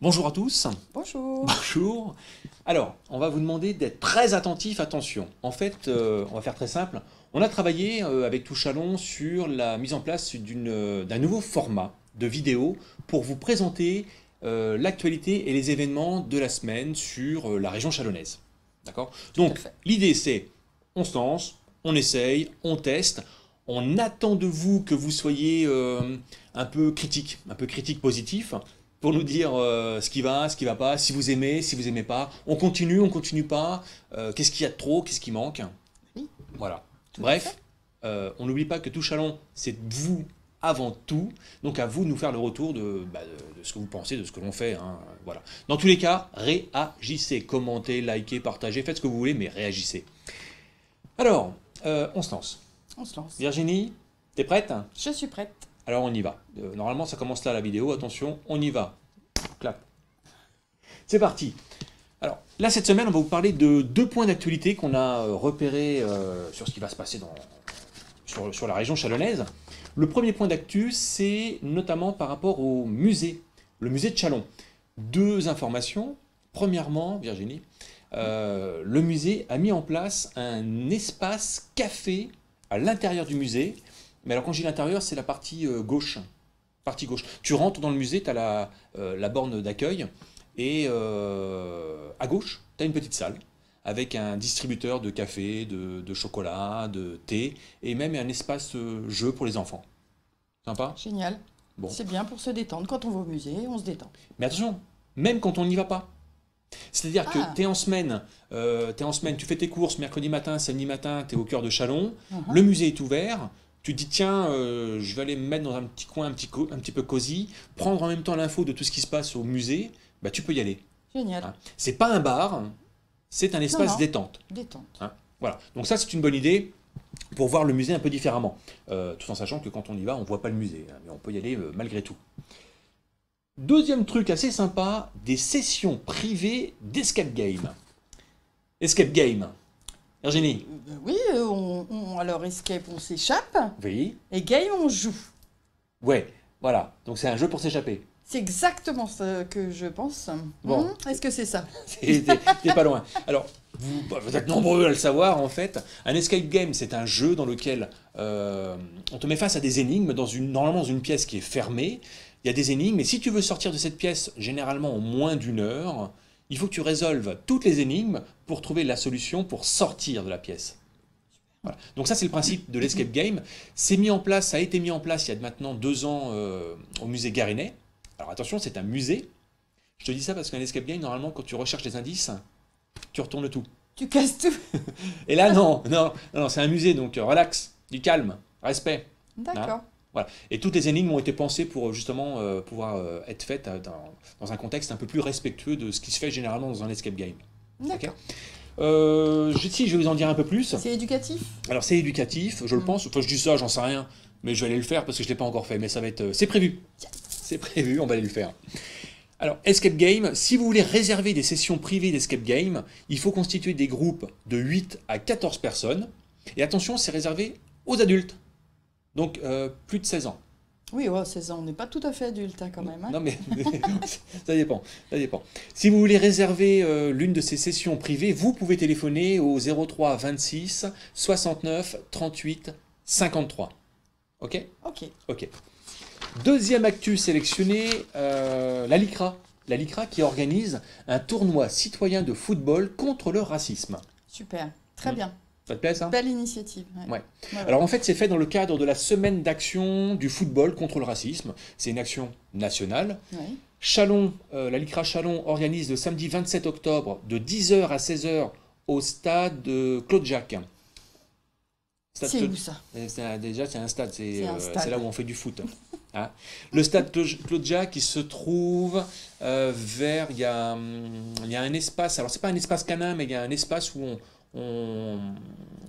Bonjour à tous. Bonjour. Bonjour. Alors, on va vous demander d'être très attentif. Attention. En fait, on va faire très simple. On a travaillé avec Touchalon sur la mise en place d'un nouveau format de vidéo pour vous présenter l'actualité et les événements de la semaine sur la région chalonnaise. D'accord? Tout à Donc, fait. l'idée c'est, on se lance, on essaye, on teste. On attend de vous que vous soyez un peu critique positif, pour nous dire ce qui va pas, si vous aimez pas. On continue pas. Qu'est-ce qu'il y a de trop, qu'est-ce qui manque. Oui, Voilà. tout à fait. Bref, on n'oublie pas que Touchalon, c'est vous avant tout. Donc à vous de nous faire le retour de ce que vous pensez, de ce que l'on fait, hein. Voilà. Dans tous les cas, réagissez, commentez, likez, partagez, faites ce que vous voulez, mais réagissez. Alors, on se lance. On se lance. Virginie, t'es prête? Je suis prête. Alors on y va. Normalement ça commence là la vidéo, attention, on y va. Clap. C'est parti. Alors là cette semaine on va vous parler de deux points d'actualité qu'on a repérés sur ce qui va se passer sur la région chalonnaise. Le premier point d'actu c'est notamment par rapport au musée, le musée de Chalon. Deux informations. Premièrement, Virginie, le musée a mis en place un espace café à l'intérieur du musée. Mais alors quand je dis l'intérieur, c'est la partie gauche. Partie gauche. Tu rentres dans le musée, tu as la borne d'accueil, et à gauche, tu as une petite salle avec un distributeur de café, de chocolat, de thé, et même un espace jeu pour les enfants. Sympa? Génial. Bon. C'est bien pour se détendre. Quand on va au musée, on se détend. Mais attention, même quand on n'y va pas. C'est-à-dire que Ah. tu es en semaine, tu fais tes courses mercredi matin, samedi matin, tu es au cœur de Chalon, Mhm. le musée est ouvert, tu te dis tiens, je vais aller me mettre dans un petit coin un petit peu cosy, prendre en même temps l'info de tout ce qui se passe au musée, bah tu peux y aller, Génial. hein. C'est pas un bar, c'est un Non, espace non. détente, Détente. hein. Voilà, donc ça c'est une bonne idée pour voir le musée un peu différemment, tout en sachant que quand on y va, on voit pas le musée, hein, mais on peut y aller malgré tout. Deuxième truc assez sympa, des sessions privées d'escape game. Escape game. Virginie, Oui, alors escape, on s'échappe. oui. Et game, on joue. Ouais, voilà. Donc c'est un jeu pour s'échapper. C'est exactement ce que je pense. Bon. Est-ce que c'est ça? T'es pas loin. Alors, vous êtes nombreux à le savoir en fait. Un escape game, c'est un jeu dans lequel on te met face à des énigmes normalement dans une pièce qui est fermée. Il y a des énigmes, et si tu veux sortir de cette pièce, généralement en moins d'une heure, il faut que tu résolves toutes les énigmes pour trouver la solution pour sortir de la pièce. Voilà. Donc ça c'est le principe de l'escape game. Ça a été mis en place il y a maintenant 2 ans au musée Garinet. Alors attention, c'est un musée. Je te dis ça parce qu'un escape game, normalement, quand tu recherches les indices, tu retournes tout. Tu casses tout. Et là, non, non, non, non, c'est un musée, donc relax, du calme, respect, hein. D'accord. Voilà. Et toutes les énigmes ont été pensées pour justement pouvoir être faites dans un contexte un peu plus respectueux de ce qui se fait généralement dans un escape game. Ok. D'accord. Si, je vais vous en dire un peu plus. C'est éducatif? Alors c'est éducatif, je le Mm. pense. Enfin, je dis ça, j'en sais rien, mais je vais aller le faire parce que je ne l'ai pas encore fait. Mais ça va être, c'est prévu. C'est prévu, on va aller le faire. Alors, escape game, si vous voulez réserver des sessions privées d'escape game, il faut constituer des groupes de 8 à 14 personnes. Et attention, c'est réservé aux adultes. Donc, plus de 16 ans. Oui, 16 ans, on n'est pas tout à fait adulte hein, quand même. Hein. Non, mais ça dépend, ça dépend. Si vous voulez réserver l'une de ces sessions privées, vous pouvez téléphoner au 03 26 69 38 53. Ok? Ok. Ok. Deuxième actu sélectionné, la LICRA. La LICRA qui organise un tournoi citoyen de football contre le racisme. Super. Très Mm. bien. Ça te plaît ça? Belle initiative. Ouais. Ouais. Ouais, ouais. Alors en fait c'est fait dans le cadre de la semaine d'action du football contre le racisme. C'est une action nationale. Ouais. Chalon, la LICRA Chalon organise le samedi 27 octobre de 10 h à 16 h au stade Claude Jacques. Stade C'est Claude- où ça? Déjà c'est un stade, C'est un stade. c'est là où on fait du foot, hein. Le stade Claude Jacques qui se trouve il y a un espace, alors c'est pas un espace canin, mais il y a un espace où on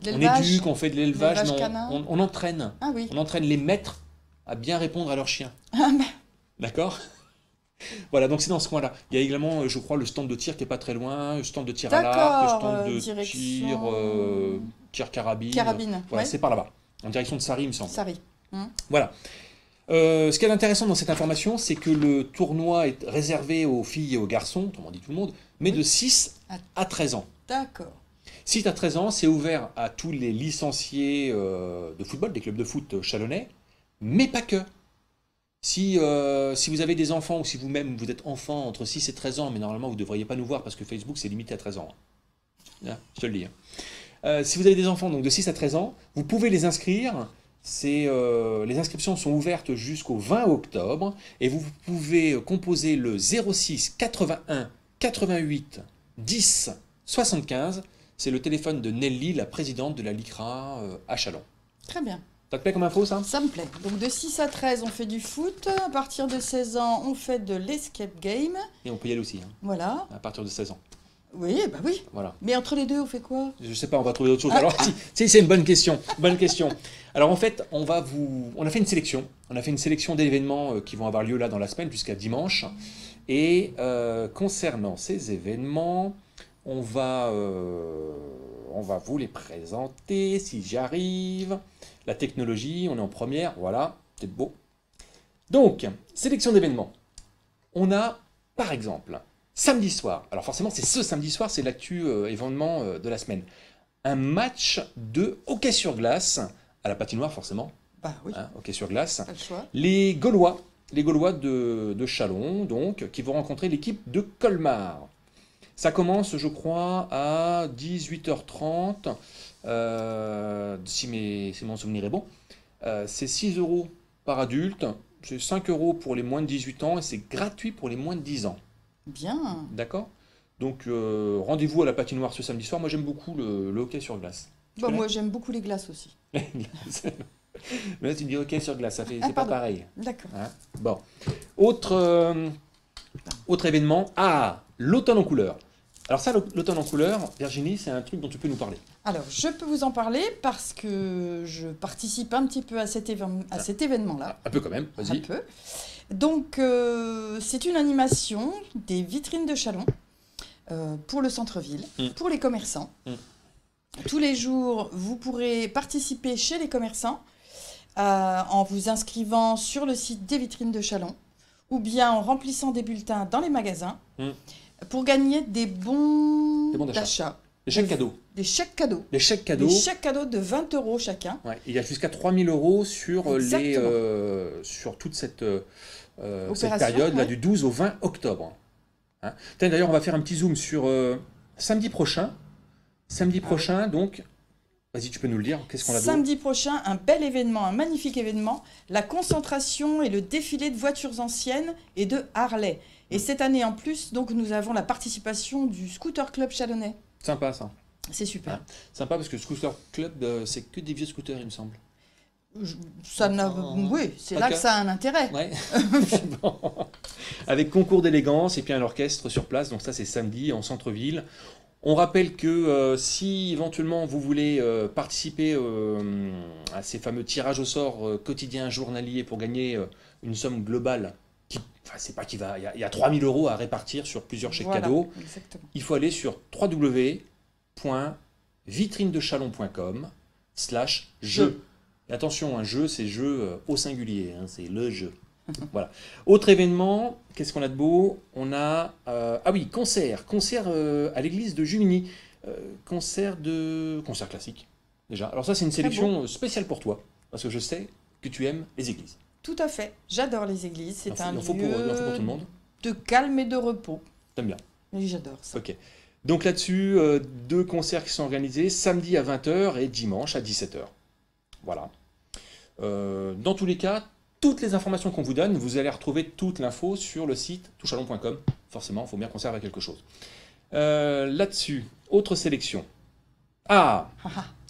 L'élevage? éduque, on fait de l'élevage, L'élevage mais canin? on entraîne. Ah oui. On entraîne les maîtres à bien répondre à leurs chiens. Ah, bah, D'accord? Voilà, donc c'est dans ce coin-là. Il y a également, je crois, le stand de tir qui est pas très loin, le stand de tir à l'arc, le d'accord. stand de Direction. tir carabine. Carabine. Voilà, Ouais. c'est par là-bas, en direction de Sarri, il me semble. Sari. Hmm. Voilà. Ce qui est intéressant dans cette information, c'est que le tournoi est réservé aux filles et aux garçons, autrement dit tout le monde, mais de 6 à 13 ans. D'accord. 6 à 13 ans, c'est ouvert à tous les licenciés de football, des clubs de foot chalonnais, mais pas que. Si vous avez des enfants ou si vous-même vous êtes enfant entre 6 et 13 ans, mais normalement vous ne devriez pas nous voir parce que Facebook c'est limité à 13 ans. Hein, je te le dis. Si vous avez des enfants donc de 6 à 13 ans, vous pouvez les inscrire. Les inscriptions sont ouvertes jusqu'au 20 octobre et vous pouvez composer le 06 81 88 10 75. C'est le téléphone de Nelly, la présidente de la LICRA à Châlons. Très bien. Ça te plaît comme info, ça? Ça me plaît. Donc de 6 à 13, on fait du foot. À partir de 16 ans, on fait de l'escape game. Et on peut y aller aussi, hein, Voilà. à partir de 16 ans. Oui, bah oui. Voilà. Mais entre les deux, on fait quoi? Je sais pas, on va trouver d'autres choses. Alors, si, c'est une bonne question. Bonne question. Alors, en fait, on a fait une sélection. On a fait une sélection d'événements qui vont avoir lieu là dans la semaine jusqu'à dimanche. Et concernant ces événements, on va vous les présenter si j'y arrive. La technologie, on est en première. Voilà, c'est beau. Donc, sélection d'événements. On a, par exemple, samedi soir, alors forcément c'est ce samedi soir, c'est l'actu événement de la semaine, un match de hockey sur glace, à la patinoire forcément, Bah oui, hein, hockey sur glace. pas le choix. Les Gaulois de Châlons, donc, qui vont rencontrer l'équipe de Colmar. Ça commence, je crois, à 18h30, si mon souvenir est bon. C'est 6 € par adulte, c'est 5 € pour les moins de 18 ans et c'est gratuit pour les moins de 10 ans. Bien. D'accord? Donc rendez-vous à la patinoire ce samedi soir. Moi j'aime beaucoup le hockey sur glace. Bon, moi j'aime beaucoup les glaces aussi. Mais là tu me dis hockey sur glace, c'est pas pardon. pareil. D'accord. Hein. Bon. Autre événement. Ah, l'automne en couleur. Alors ça, l'automne en couleur, Virginie, c'est un truc dont tu peux nous parler. Alors, je peux vous en parler parce que je participe un petit peu à cet événement-là. Un peu quand même, Un vas-y. peu. Donc, c'est une animation des vitrines de Châlons pour le centre-ville, pour les commerçants. Tous les jours, vous pourrez participer chez les commerçants en vous inscrivant sur le site des vitrines de Châlons ou bien en remplissant des bulletins dans les magasins pour gagner des bons d'achat. Les chèques cadeaux. Des chèques cadeaux. Les chèques cadeaux. Des chèques cadeaux de 20 € chacun. Ouais, il y a jusqu'à 3 000 € sur toute cette période là, du 12 au 20 octobre. Hein. D'ailleurs, on va faire un petit zoom sur samedi prochain. Samedi prochain, donc, vas-y, tu peux nous le dire, qu'est-ce qu'on a d'autre? Samedi prochain, un bel événement, un magnifique événement, la concentration et le défilé de voitures anciennes et de Harley. Et cette année en plus, donc, nous avons la participation du Scooter Club Chalonnais. Sympa ça. C'est super. Ouais. Sympa parce que Scooter Club, c'est que des vieux scooters, il me semble. Oui, c'est là que ça a un intérêt. Ouais. Bon. Avec concours d'élégance et puis un orchestre sur place, donc ça c'est samedi en centre-ville. On rappelle que si éventuellement vous voulez participer à ces fameux tirages au sort quotidiens journaliers pour gagner une somme globale, c'est pas qu'il va, il y a 3 000 € à répartir sur plusieurs chèques cadeaux. Exactement. Il faut aller sur www.vitrinedechalon.com/jeu. Et attention, un jeu, c'est jeu au singulier, hein, c'est le jeu. Voilà. Autre événement, qu'est-ce qu'on a de beau? On a concert à l'église de Jumigny, concert classique déjà. Alors ça c'est une sélection spéciale pour toi parce que je sais que tu aimes les églises. Tout à fait. J'adore les églises. C'est un lieu pour tout le monde. de calme et de repos. T'aimes bien? Oui, j'adore ça. Ok. Donc là-dessus, 2 concerts qui sont organisés samedi à 20 h et dimanche à 17 h. Voilà. Dans tous les cas, toutes les informations qu'on vous donne, vous allez retrouver toute l'info sur le site touchalon.com. Forcément, il faut bien qu'on serve à quelque chose. Là-dessus, autre sélection. Ah,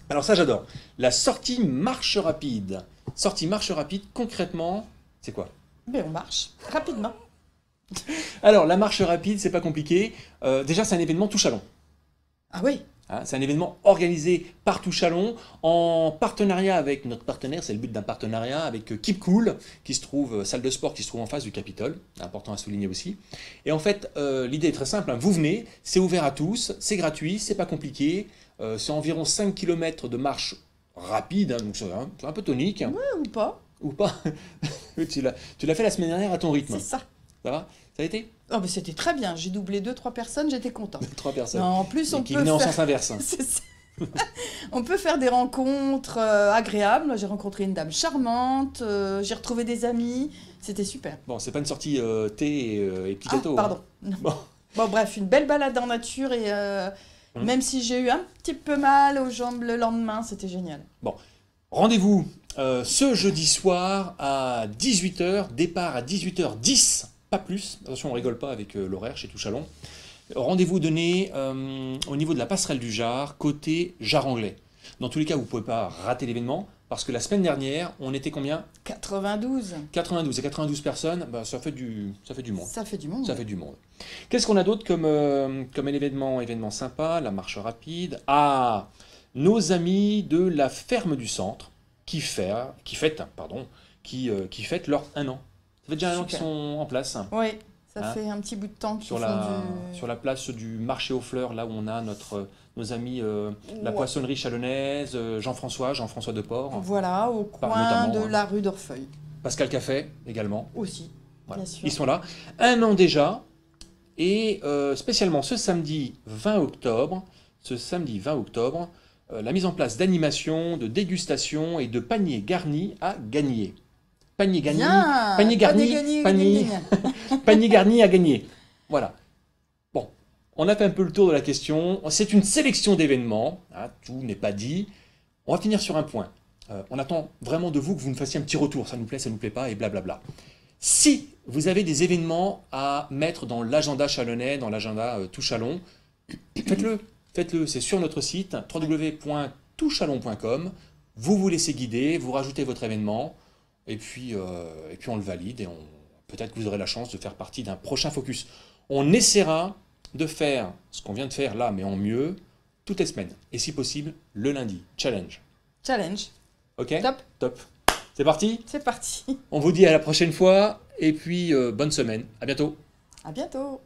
alors ça j'adore. La sortie marche rapide. Sortie marche rapide, concrètement, c'est quoi? Mais on marche rapidement. Alors, la marche rapide, c'est pas compliqué. Déjà, c'est un événement Touchalon. Ah oui. Hein, c'est un événement organisé par Touchalon en partenariat avec notre partenaire. C'est le but d'un partenariat avec Keep Cool, qui se trouve, salle de sport qui se trouve en face du Capitole. Important à souligner aussi. Et en fait, l'idée est très simple. Hein. Vous venez, c'est ouvert à tous, c'est gratuit, c'est pas compliqué. C'est environ 5 km de marche rapide, hein, donc c'est un peu tonique. Ouais, ou pas. ou pas? Tu l'as fait la semaine dernière à ton rythme. C'est ça. Ça va? Ça a été? Oh, mais c'était très bien. J'ai doublé 2-3 personnes, j'étais contente. 3 personnes. Non, en plus, on qui peut venaient en faire... sens inverse. C'est ça. On peut faire des rencontres agréables. J'ai rencontré une dame charmante, j'ai retrouvé des amis. C'était super. Bon, c'est pas une sortie thé et petit Ah, gâteau. pardon. Hein. Non. Bon, bref, une belle balade en nature et même si j'ai eu un petit peu mal aux jambes le lendemain, c'était génial. Bon, rendez-vous ce jeudi soir à 18h, départ à 18h10, pas plus. Attention, on rigole pas avec l'horaire chez Touchalon. Rendez-vous donné au niveau de la passerelle du Jard, côté Jard anglais. Dans tous les cas, vous ne pouvez pas rater l'événement, parce que la semaine dernière, on était combien? 92. 92. Et 92 personnes, bah, ça fait du monde. Ça fait du monde. Ça fait du monde. Qu'est-ce qu'on a d'autre comme événement sympa? La marche rapide. Ah, nos amis de la ferme du centre qui fêtent leur 1 an. Ça fait déjà 1 an qu'ils sont en place. Oui, ça Hein, fait un petit bout de temps qu'ils sur font la place du marché aux fleurs, là où on a nos amis la poissonnerie chalonnaise, Jean-François Deport, Voilà, au coin notamment, de hein. la rue d'Orfeuille. Pascal Café également. Aussi, Voilà. bien sûr. Ils sont là. 1 an déjà. Et spécialement ce samedi 20 octobre, la mise en place d'animations, de dégustations et de paniers garnis à gagner. Panier garni à gagner. Voilà. Bon, on a fait un peu le tour de la question. C'est une sélection d'événements. Hein, tout n'est pas dit. On va finir sur un point. On attend vraiment de vous que vous nous fassiez un petit retour. Ça nous plaît pas, et blablabla. Si vous avez des événements à mettre dans l'agenda chalonnais, dans l'agenda Touchalon, faites-le. Faites-le. C'est sur notre site www.touchalon.com. Vous vous laissez guider, vous rajoutez votre événement. Et puis on le valide et peut-être que vous aurez la chance de faire partie d'un prochain focus. On essaiera de faire ce qu'on vient de faire là, mais en mieux, toutes les semaines. Et si possible, le lundi. Challenge. Ok? Top. C'est parti? C'est parti. On vous dit à la prochaine fois et puis bonne semaine. À bientôt. À bientôt.